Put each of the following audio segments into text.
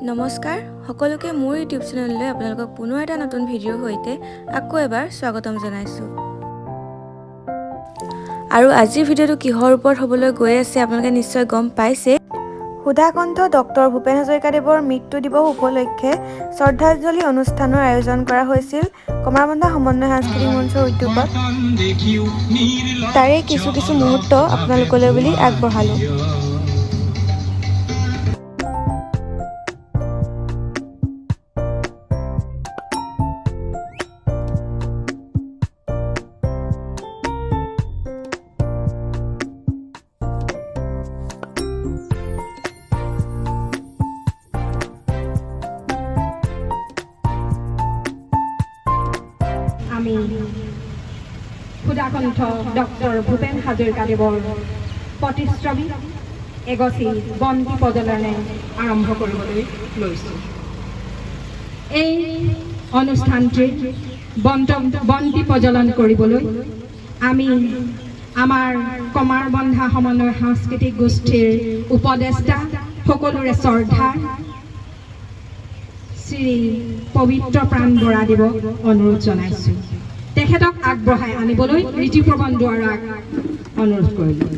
নমস্কাৰ সকলোকে মোৰ ইউটিউব চেনেললৈ আপোনালোকক পুনৰ এটা নতুন ভিডিঅ'ৰ সৈতে আকৌ এবাৰ স্বাগতম জনাইছোঁ। আৰু আজিৰ ভিডিঅ'টো কিহৰ ওপৰত হ'বলৈ গৈ আছে আপোনালোকে নিশ্চয় গম পাইছে। সুধাকণ্ঠ ডক্টৰ ভূপেন হাজৰিকাদেৱৰ মৃত্যু দিৱস উপলক্ষে শ্ৰদ্ধাঞ্জলি অনুষ্ঠানৰ আয়োজন কৰা হৈছিল কমাৰবন্ধা সমন্বয় সাংস্কৃতিক মঞ্চৰ উদ্যোগত। তাৰে কিছু মুহূৰ্ত আপোনালোকলৈ বুলি আগবঢ়ালোঁ। আমি সুধাকণ্ঠ ডক্টৰ ভূপেন হাজৰিকাদেৱৰ প্ৰতিশ্ৰমী এগছি বন্তি প্ৰজ্বলনে আৰম্ভ কৰিবলৈ লৈছোঁ। এই অনুষ্ঠানটিৰ বন্তি প্ৰজ্বলন কৰিবলৈ আমি আমাৰ কমাৰবন্ধা সমন্বয় সাংস্কৃতিক গোষ্ঠীৰ উপদেষ্টা সকলোৰে শ্ৰদ্ধাৰ শ্ৰী পবিত্ৰ প্ৰাণ বৰাদেৱক অনুৰোধ জনাইছোঁ। তেখেতক আগবঢ়াই আনিবলৈ ঋতুপ্ৰবন দুৱাৰাক অনুৰোধ কৰিলোঁ।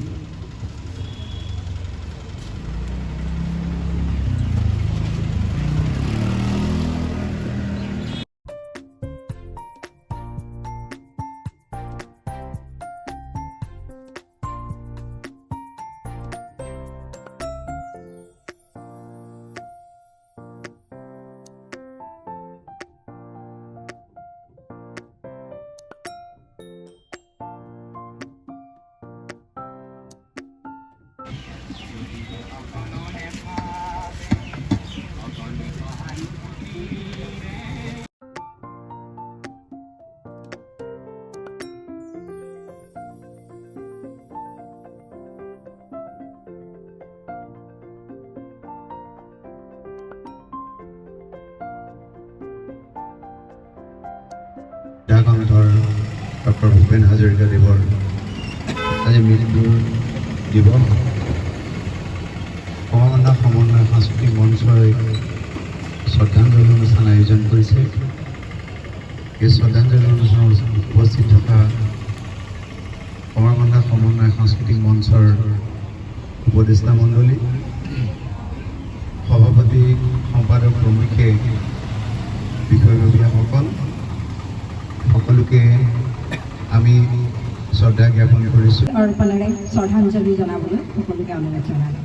সুধাকণ্ঠৰ ডক্টৰ ভূপেন হাজৰিকাদেৱৰ আজি মৃত্যুৰ দিৱস কমাৰবন্ধা সমন্বয় সাংস্কৃতিক মঞ্চই শ্ৰদ্ধাঞ্জলি অনুষ্ঠান আয়োজন কৰিছে। এই শ্ৰদ্ধাঞ্জলি অনুষ্ঠানত উপস্থিত থকা কমাৰবন্ধা সমন্বয় সাংস্কৃতিক মঞ্চৰ উপদেষ্টা মণ্ডলী, সভাপতি, সম্পাদক প্ৰমুখ্যে বিষয়ববীয়াসকল সকলোকে আমি শ্ৰদ্ধা জ্ঞাপন কৰিছোঁ। অৰ্পণেৰে শ্ৰদ্ধাঞ্জলি জনাবলৈ সকলোকে অনুৰোধ জনালোঁ।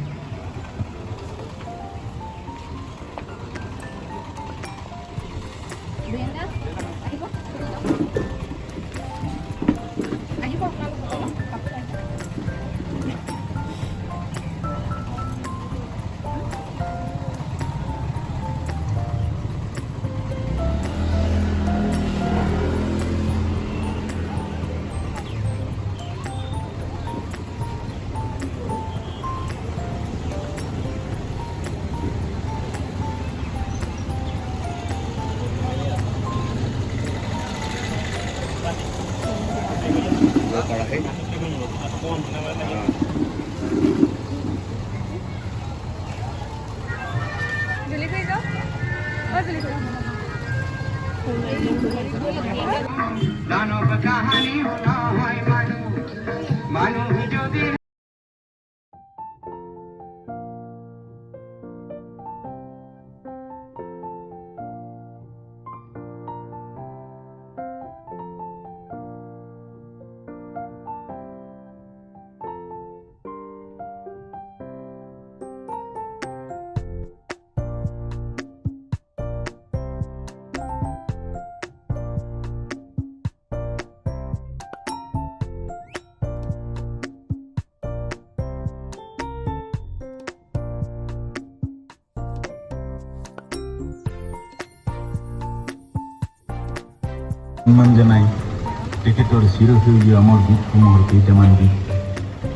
দানব কাহানি নহয় মানুহ যদি সন্মান জনাই তেখেতৰ চিৰসেউজীয়া অমৰ গীতসমূহৰ কেইটামান গীত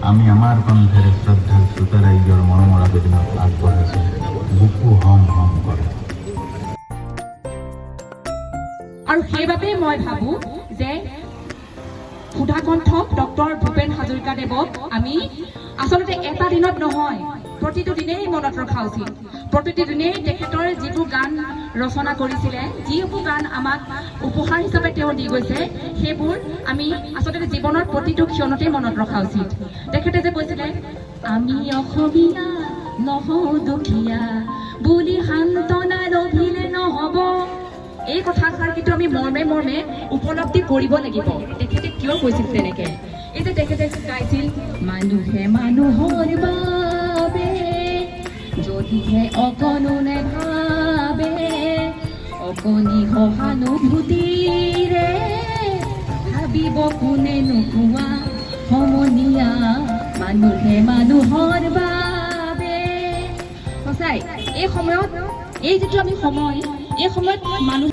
আমি আমাৰ কণ্ঠেৰে শ্ৰদ্ধাৰ শ্ৰোতা ৰাইজৰ মৰমৰ আবেদনত আগবঢ়াইছোঁ। বুকু হম হম কৰে। আৰু সেইবাবেই মই ভাবোঁ যে সুধাকণ্ঠ ডক্টৰ ভূপেন হাজৰিকাদেৱক আমি আচলতে এটা দিনত নহয় প্ৰতিটো দিনেই মনত ৰখা উচিত প্ৰতিটো দিনেই তেখেতৰ যিবোৰ গান ৰচনা কৰিছিলে যিবোৰ গান আমাক উপহাৰ হিচাপে তেওঁ দি গৈছে সেইবোৰ আমি আচলতে জীৱনৰ প্ৰতিটো ক্ষণতেই মনত ৰখা উচিত তেখেতে যে কৈছিলে আমি অসমীয়া নহওঁ দুখীয়া বুলি সান্তনা লভিলে নহ'ব এই কথাষাৰ কিন্তু আমি মৰ্মে মৰ্মে উপলব্ধি কৰিব লাগিব তেখেতে কিয় কৈছিল তেনেকে এই যে তেখেতে গাইছিল মানুহে মানুহৰ বাবে যদিহে অকণো নেভাবে অকণি সহানুভূতিৰে ভাবিব কোনে নোকোৱা সমনীয়া মানুহে মানুহৰ বাবে সঁচাই এই সময়ত এই যিটো আমি সময় এই সময়ত মানুহ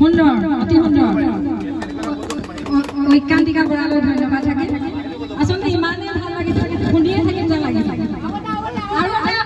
সুন্দৰ অতি সুন্দৰ ঐকান্তিকা বৰালৈ ধন্যবাদ থাকে আচলতে ইমানেই ভাল লাগিছে শুনিয়ে থাকিম যেন লাগিছে আৰু এটা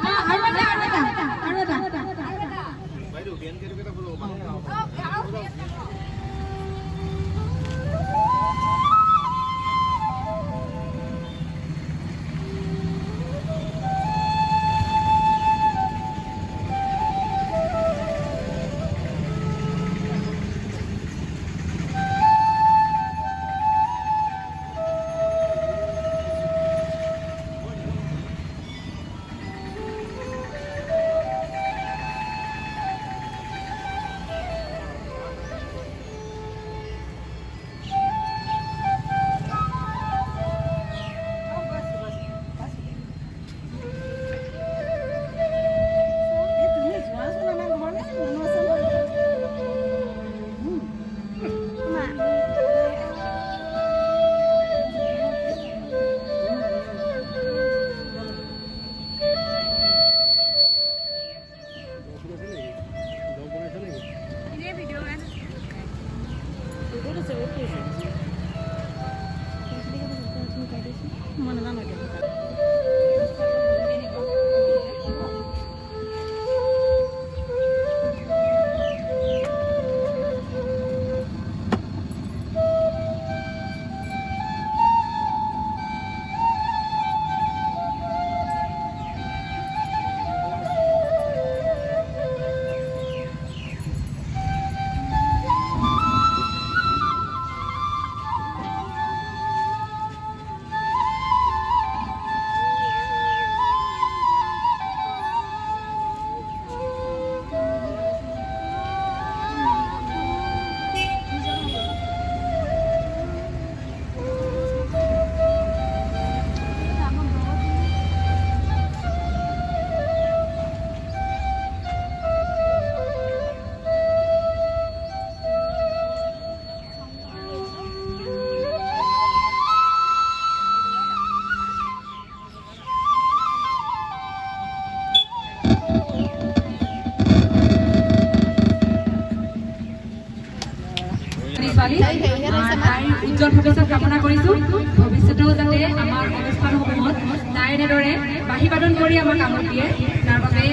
মেধাৱী ছোৱালী তাইৰ উজ্জ্বল ভৱিষ্যত কামনা কৰিছোঁ ভৱিষ্যতেও যাতে আমাৰ অনুষ্ঠানসমূহত তাই এনেদৰে বাঁহী বাদন কৰি আমাক কামত দিয়ে তাৰ বাবে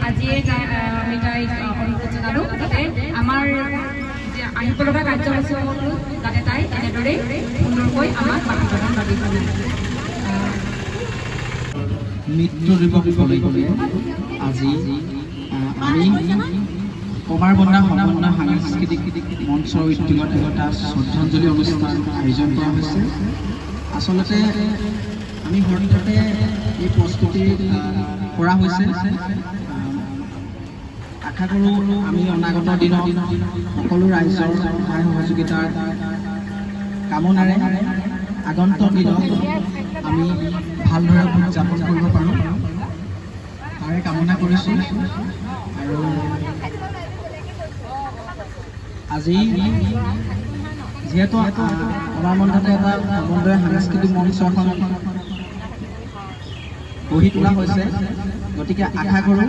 আজিয়ে আমি তাইক অনুৰোধ জনালোঁ যাতে আমাৰ আহিব লগা কাৰ্যসূচীসমূহতো যাতে তাই এনেদৰে সুন্দৰকৈ আমাক বাঁহী বাদন বাজি কৰে মৃত্যু দিৱস উপলক্ষে আজি আমি কমাৰ বন্ধা সমন্বয় সাংস্কৃতিক মঞ্চৰ উদ্যোগত এটা শ্ৰদ্ধাঞ্জলি অনুষ্ঠান আয়োজন কৰা হৈছে আচলতে আমি হঠাতে এই প্ৰস্তুতি কৰা হৈছে আশা কৰোঁ আমি অনাগত দিনত সকলো ৰাইজৰ সহায় সহযোগিতাৰ কামনাৰে আগন্তুক দিনত আমি ভালদৰে উদযাপন কৰিব পাৰোঁ তাৰে কামনা কৰিছোঁ আৰু আজি যিহেতু আমাৰ মঞ্চতে এটা সমন্বয় সাংস্কৃতিক মঞ্চখন গঢ়ি তোলা হৈছে গতিকে আশা কৰোঁ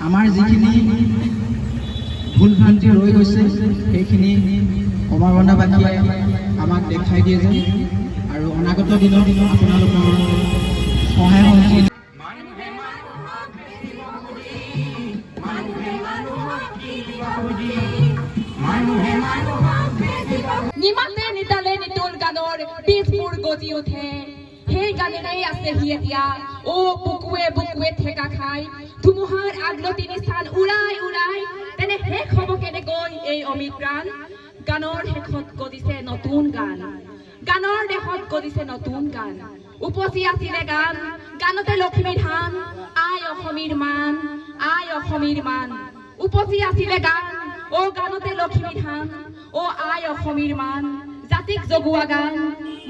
আমাৰ যিখিনি ভুল ভ্ৰান্তি ৰৈ গৈছে সেইখিনি কমাৰবন্ধাবাসীয়ে আমাক দেখাই দিয়ে যে আৰু অনাগত দিনত আপোনালোকৰ সহায় সহযোগিতা নিমাতে নিতালে নিতুল গানৰ বীজবোৰ গজি উঠে সেই গানেৰেই আছেহি এতিয়া অ বুকুৱে বুকুৱে ঠেকা খাই ধুমুহাৰ আগলতি নিচান উৰাই উৰাই তেনে শেষ হ'ব কেনেকৈ এই অমিত গান গানৰ শেষত গজিছে নতুন গান গানৰ দেশত গজিছে নতুন গান উপচি আছিলে গান গানতে লক্ষ্মী ধান আই অসমীৰ মান আই অসমীৰ মান উপচি আছিলে গান অ গানতে লক্ষ্মী ধান অ আই অসমীৰ মান জাতিক জগোৱা গান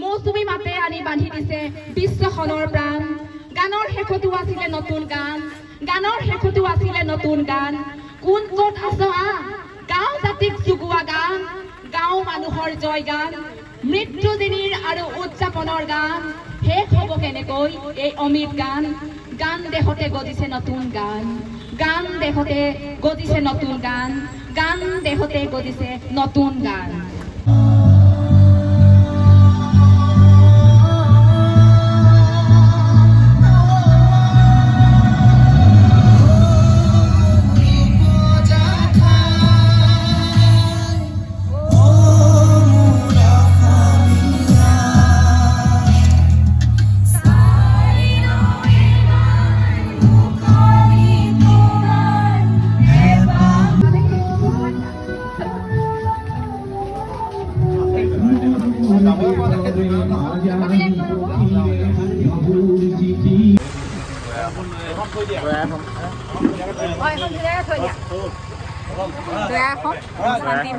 মৌচুমী মাতে আনি বান্ধি দিছে বিশ্বখনৰ প্ৰাণ গানৰ শেষতো আছিলে নতুন গান গানৰ শেষতো আছিলে নতুন গান কোন ক'ত আছ গাঁও জাতিক জগোৱা গান গাঁও মানুহৰ জয় গান মৃত্যুদিনীৰ আৰু উদযাপনৰ গান শেষ হ'ব কেনেকৈ এই অমিত গান গান দেশতে গজিছে নতুন গান গান দেশতে গজিছে নতুন গান গান দেশতে গজিছে নতুন গান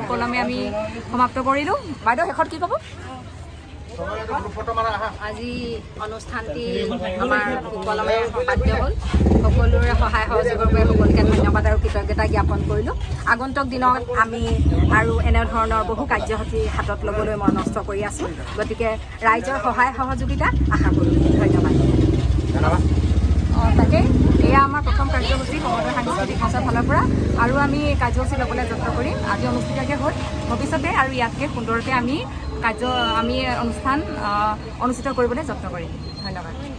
কলমে আমি সমাপ্ত কৰিলোঁ বাইদেউ শেষত কি ক'ব আজি অনুষ্ঠানটি আমাৰ সুকলমে সম্পাদিত হ'ল সকলোৰে সহায় সহযোগৰ বাবে সকলোকে ধন্যবাদ আৰু কৃতজ্ঞতা জ্ঞাপন কৰিলোঁ আগন্তুক দিনত আমি আৰু এনেধৰণৰ বহু কাৰ্যসূচী হাতত ল'বলৈ মনস্থ কৰি আছোঁ গতিকে ৰাইজৰ সহায় সহযোগিতা আশা কৰোঁ ধন্যবাদ তাকে এয়া আমাৰ প্ৰথম কাৰ্যসূচী সমন্বয় সাংস্কৃতিক মঞ্চৰ ফালৰ পৰা আৰু আমি কাৰ্যসূচী ল'বলৈ যত্ন কৰিম আজি অনুষ্ঠিতকৈ হ'ল ভৱিষ্যতে আৰু ইয়াতকৈ সুন্দৰকৈ আমি অনুষ্ঠান অনুষ্ঠিত কৰিবলৈ যত্ন কৰিম ধন্যবাদ